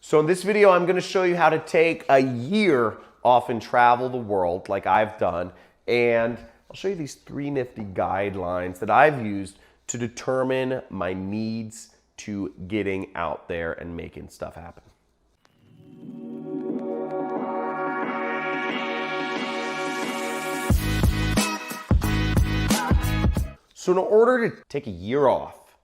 So in this video, I'm going to show you how to take a year off and travel the world like I've done. And I'll show you these 3 nifty guidelines that I've used to determine my needs to getting out there and making stuff happen. So in order to take a year off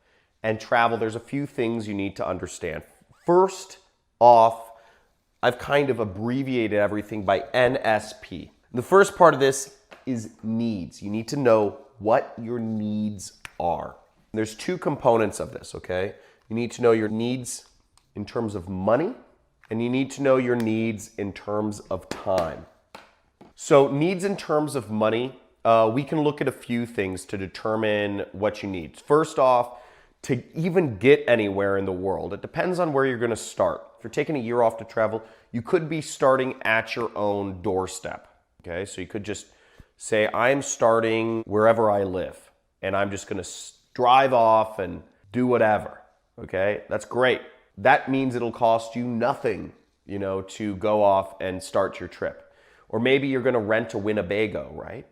and travel, there's a few things you need to understand. First off, I've kind of abbreviated everything by NSP. The first part of this is needs. You need to know what your needs are. There's 2 components of this, okay? You need to know your needs in terms of money, and you need to know your needs in terms of time. So needs in terms of money, we can look at a few things to determine what you need. First off, to even get anywhere in the world, it depends on where you're going to start. If you're taking a year off to travel, you could be starting at your own doorstep. Okay, so you could just say, I'm starting wherever I live, and I'm just going to drive off and do whatever. Okay, that's great. That means it'll cost you nothing, to go off and start your trip. Or maybe you're going to rent a Winnebago, right?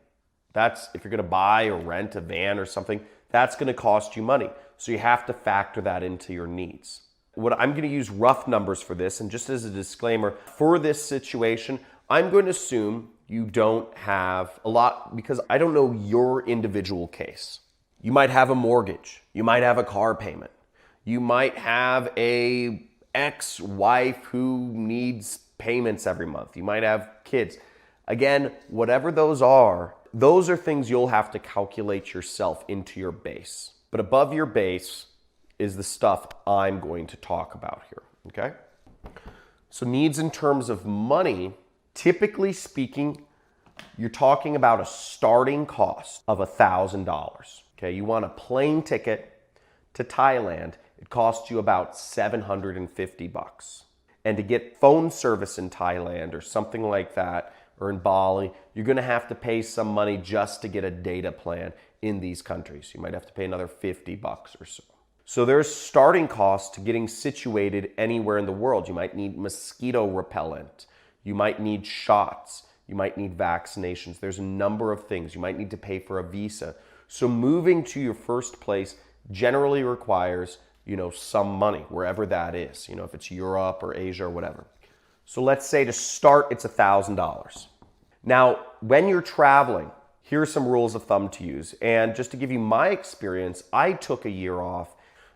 That's if you're going to buy or rent a van or something, that's going to cost you money. So you have to factor that into your needs. I'm going to use rough numbers for this, and just as a disclaimer, for this situation, I'm going to assume you don't have a lot because I don't know your individual case. You might have a mortgage. You might have a car payment. You might have a ex-wife who needs payments every month. You might have kids. Again, whatever those are things you'll have to calculate yourself into your base. But above your base is the stuff I'm going to talk about here, okay? So needs in terms of money, typically speaking, you're talking about a starting cost of $1,000, okay? You want a plane ticket to Thailand, it costs you about $750. And to get phone service in Thailand or something like that, or in Bali, you're going to have to pay some money just to get a data plan in these countries. You might have to pay another $50 or so. So there's starting costs to getting situated anywhere in the world. You might need mosquito repellent. You might need shots. You might need vaccinations. There's a number of things. You might need to pay for a visa. So moving to your first place generally requires, some money, wherever that is. If it's Europe or Asia or whatever. So let's say to start, it's $1,000. Now, when you're traveling, here are some rules of thumb to use. And just to give you my experience, I took a year off,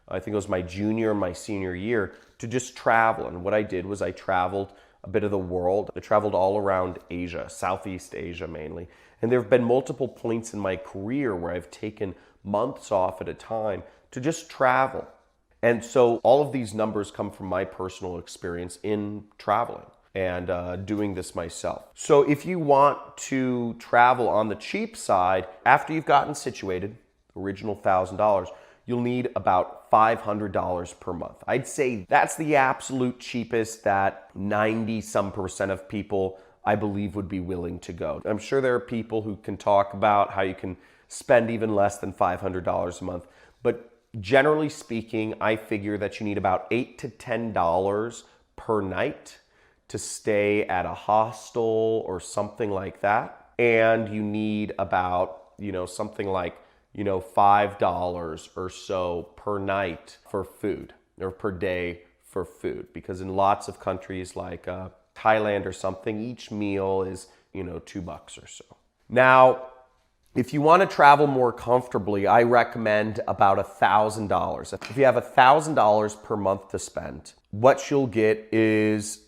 I think it was my junior and my senior year, to just travel. And what I did was I traveled a bit of the world. I traveled all around Asia, Southeast Asia mainly. And there have been multiple points in my career where I've taken months off at a time to just travel. And so all of these numbers come from my personal experience in traveling and doing this myself. So if you want to travel on the cheap side, after you've gotten situated, original $1,000, you'll need about $500 per month. I'd say that's the absolute cheapest that 90% of people, I believe, would be willing to go. I'm sure there are people who can talk about how you can spend even less than $500 a month, but generally speaking, I figure that you need about $8 to $10 per night to stay at a hostel or something like that. And you need about, something like, $5 or so per night for food or per day for food. Because in lots of countries like Thailand or something, each meal is, $2 or so. Now, if you want to travel more comfortably, I recommend about $1,000. If you have $1,000 per month to spend, what you'll get is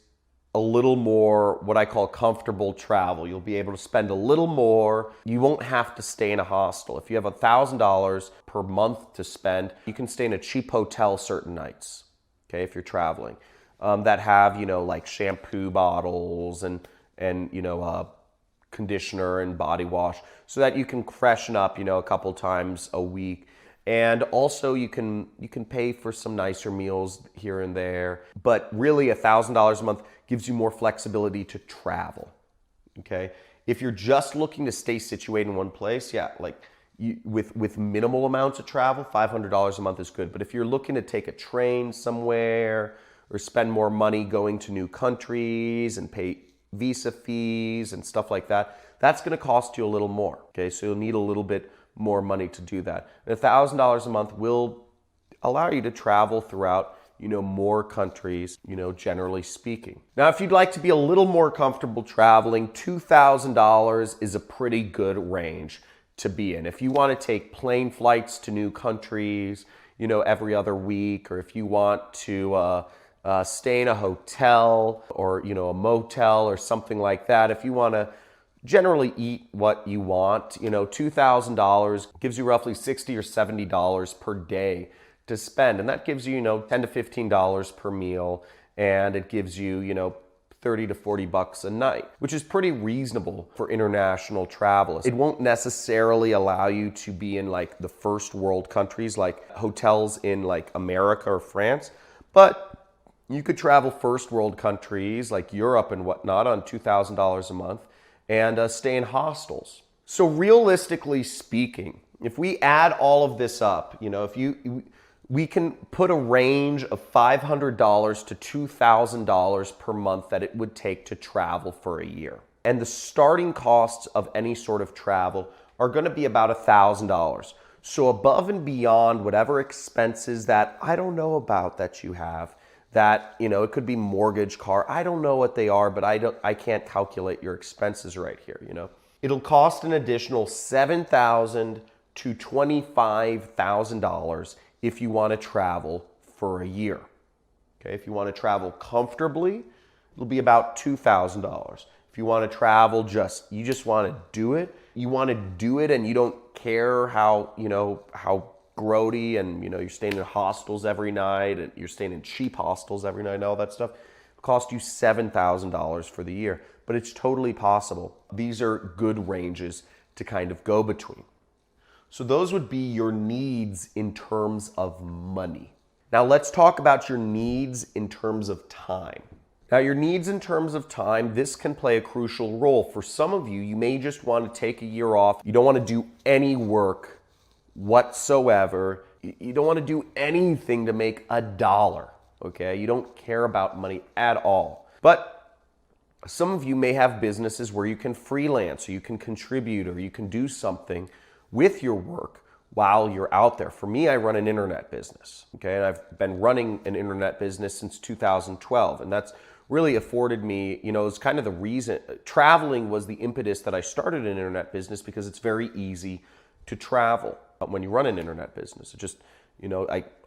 a little more what I call comfortable travel. You'll be able to spend a little more. You won't have to stay in a hostel. If you have $1,000 per month to spend, you can stay in a cheap hotel certain nights, okay, if you're traveling, that have, like shampoo bottles and conditioner and body wash so that you can freshen up, a couple times a week. And also you can pay for some nicer meals here and there, but really $1,000 a month gives you more flexibility to travel, okay? If you're just looking to stay situated in one place, with minimal amounts of travel, $500 a month is good. But if you're looking to take a train somewhere, or spend more money going to new countries and pay visa fees and stuff like that, that's going to cost you a little more. Okay, so you'll need a little bit more money to do that. And $1,000 a month will allow you to travel throughout, more countries, generally speaking. Now, if you'd like to be a little more comfortable traveling, $2,000 is a pretty good range to be in. If you want to take plane flights to new countries, every other week, or if you want to stay in a hotel or, a motel or something like that, if you want to generally eat what you want, $2,000 gives you roughly $60 or $70 per day to spend. And that gives you, $10 to $15 per meal. And it gives you, $30 to $40 a night, which is pretty reasonable for international travel. It won't necessarily allow you to be in like the first world countries, like hotels in like America or France, but you could travel first world countries like Europe and whatnot on $2,000 a month and stay in hostels. So realistically speaking, if we add all of this up, we can put a range of $500 to $2,000 per month that it would take to travel for a year. And the starting costs of any sort of travel are going to be about $1,000. So above and beyond whatever expenses that I don't know about that you have, that, it could be mortgage, car, I don't know what they are, but I can't calculate your expenses right here, It'll cost an additional $7,000 to $25,000 if you want to travel for a year. Okay, if you want to travel comfortably, it'll be about $2,000. If you want to travel you just want to do it, and you don't care how grody and you're staying in hostels every night and you're staying in cheap hostels every night and all that stuff, it'll cost you $7,000 for the year. But it's totally possible. These are good ranges to kind of go between. So those would be your needs in terms of money. Now let's talk about your needs in terms of time. Now your needs in terms of time, this can play a crucial role. For some of you, you may just want to take a year off. You don't want to do any work whatsoever. You don't want to do anything to make a dollar, okay? You don't care about money at all. But some of you may have businesses where you can freelance, or you can contribute, or you can do something with your work while you're out there. For me, I run an internet business, okay? And I've been running an internet business since 2012, and that's really afforded me, it's kind of the reason. Traveling was the impetus that I started an internet business, because it's very easy to travel when you run an internet business. It just,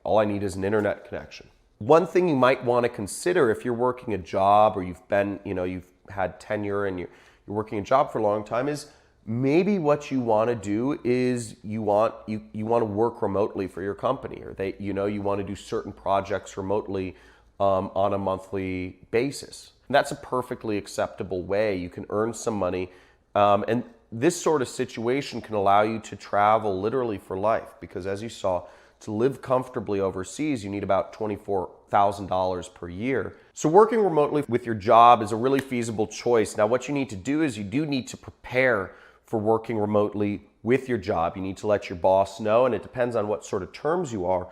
all I need is an internet connection. One thing you might want to consider if you're working a job, or you've been, you've had tenure and you're working a job for a long time, is maybe what you want to do is you want to work remotely for your company, or you want to do certain projects remotely on a monthly basis. And that's a perfectly acceptable way. You can earn some money, and this sort of situation can allow you to travel literally for life, because as you saw, to live comfortably overseas, you need about $24,000 per year. So working remotely with your job is a really feasible choice. Now, what you need to do is you do need to prepare for working remotely with your job. You need to let your boss know, and it depends on what sort of terms you are,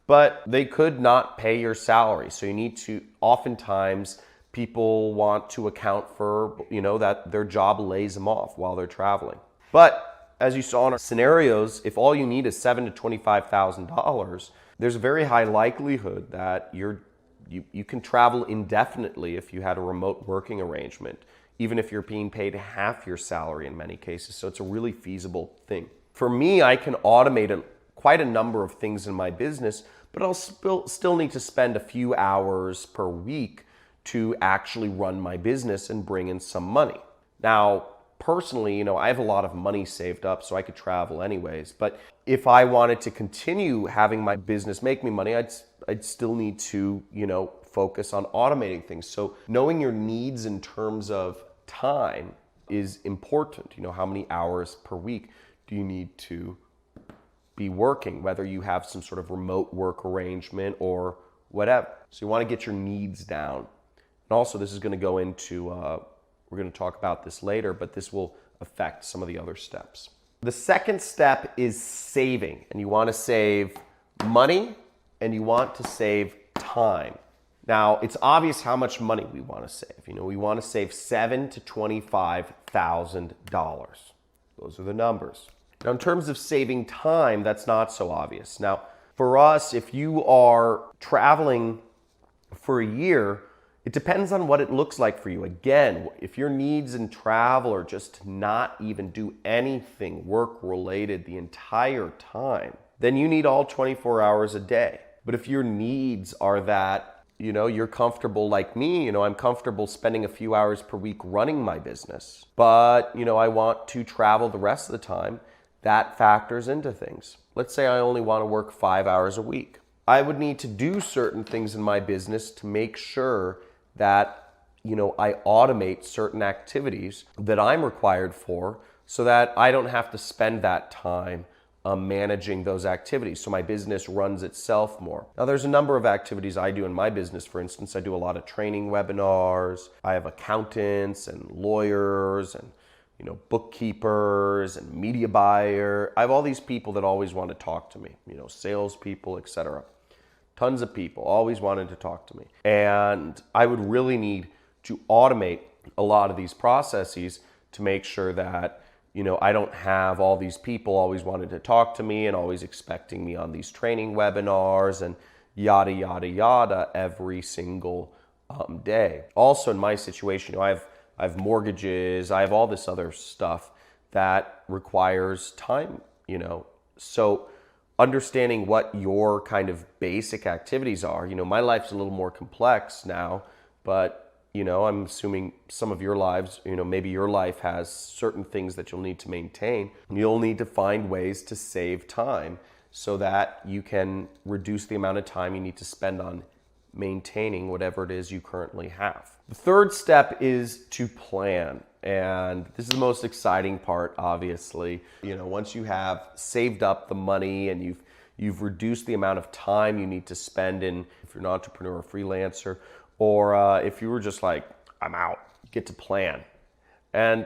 but they could not pay your salary. So you need to, oftentimes, people want to account for, that their job lays them off while they're traveling. But as you saw in our scenarios, if all you need is $7,000 to $25,000, there's a very high likelihood that you can travel indefinitely if you had a remote working arrangement, even if you're being paid half your salary in many cases. So it's a really feasible thing. For me, I can automate quite a number of things in my business, but I'll still need to spend a few hours per week to actually run my business and bring in some money. Now, personally, I have a lot of money saved up, so I could travel anyways. But if I wanted to continue having my business make me money, I'd still need to, focus on automating things. So knowing your needs in terms of time is important. How many hours per week do you need to be working, whether you have some sort of remote work arrangement or whatever. So you want to get your needs down. And also, this is going to go into, we're going to talk about this later, but this will affect some of the other steps. The second step is saving, and you want to save money and you want to save time. Now, it's obvious how much money we want to save. We want to save $7,000 to $25,000. Those are the numbers. Now, in terms of saving time, that's not so obvious. Now, for us, if you are traveling for a year, it depends on what it looks like for you. Again, if your needs in travel are just to not even do anything work-related the entire time, then you need all 24 hours a day. But if your needs are that, you're comfortable like me, I'm comfortable spending a few hours per week running my business, but, I want to travel the rest of the time, that factors into things. Let's say I only want to work 5 hours a week. I would need to do certain things in my business to make sure that, I automate certain activities that I'm required for so that I don't have to spend that time managing those activities. So my business runs itself more. Now, there's a number of activities I do in my business. For instance, I do a lot of training webinars. I have accountants and lawyers and bookkeepers and media buyer. I have all these people that always want to talk to me, salespeople, etc. Tons of people always wanted to talk to me. And I would really need to automate a lot of these processes to make sure that, I don't have all these people always wanting to talk to me and always expecting me on these training webinars and yada, yada, yada every single day. Also, in my situation, I have mortgages, I have all this other stuff that requires time, So understanding what your kind of basic activities are, my life's a little more complex now, but, I'm assuming some of your lives, maybe your life has certain things that you'll need to maintain. You'll need to find ways to save time so that you can reduce the amount of time you need to spend on maintaining whatever it is you currently have. The third step is to plan. And this is the most exciting part, obviously. Once you have saved up the money and you've reduced the amount of time you need to spend in, if you're an entrepreneur or freelancer, or if you were just like, I'm out, get to plan. And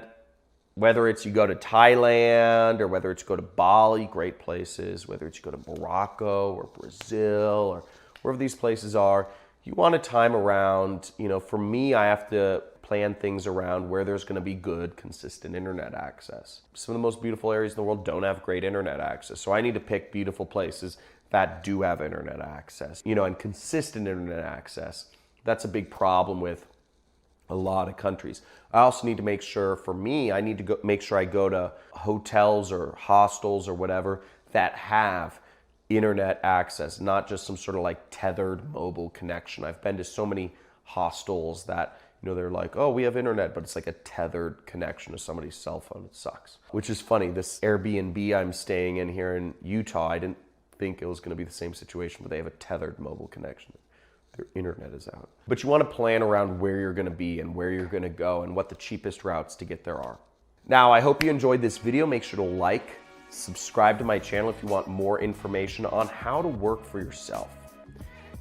whether it's you go to Thailand or whether it's go to Bali, great places, whether it's you go to Morocco or Brazil or wherever these places are, you want to time around, for me, I have to plan things around where there's going to be good, consistent internet access. Some of the most beautiful areas in the world don't have great internet access. So I need to pick beautiful places that do have internet access, and consistent internet access. That's a big problem with a lot of countries. I also need to make sure, for me, I need to make sure I go to hotels or hostels or whatever that have internet access, not just some sort of like tethered mobile connection. I've been to so many hostels that, they're like, oh, we have internet, but it's like a tethered connection to somebody's cell phone. It sucks. Which is funny. This Airbnb I'm staying in here in Utah, I didn't think it was going to be the same situation, but they have a tethered mobile connection. Their internet is out. But you want to plan around where you're going to be and where you're going to go and what the cheapest routes to get there are. Now, I hope you enjoyed this video. Make sure to like, subscribe to my channel if you want more information on how to work for yourself.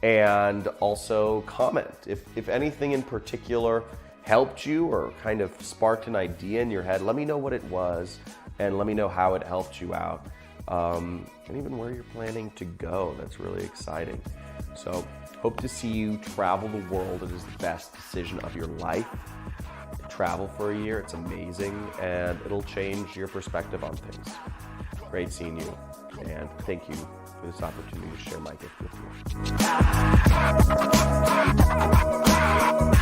And also comment if anything in particular helped you or kind of sparked an idea in your head. Let me know what it was and let me know how it helped you out. And even where you're planning to go. That's really exciting. So hope to see you travel the world. It is the best decision of your life. Travel for a year. It's amazing and it'll change your perspective on things. Great seeing you and thank you for this opportunity to share my gift with you.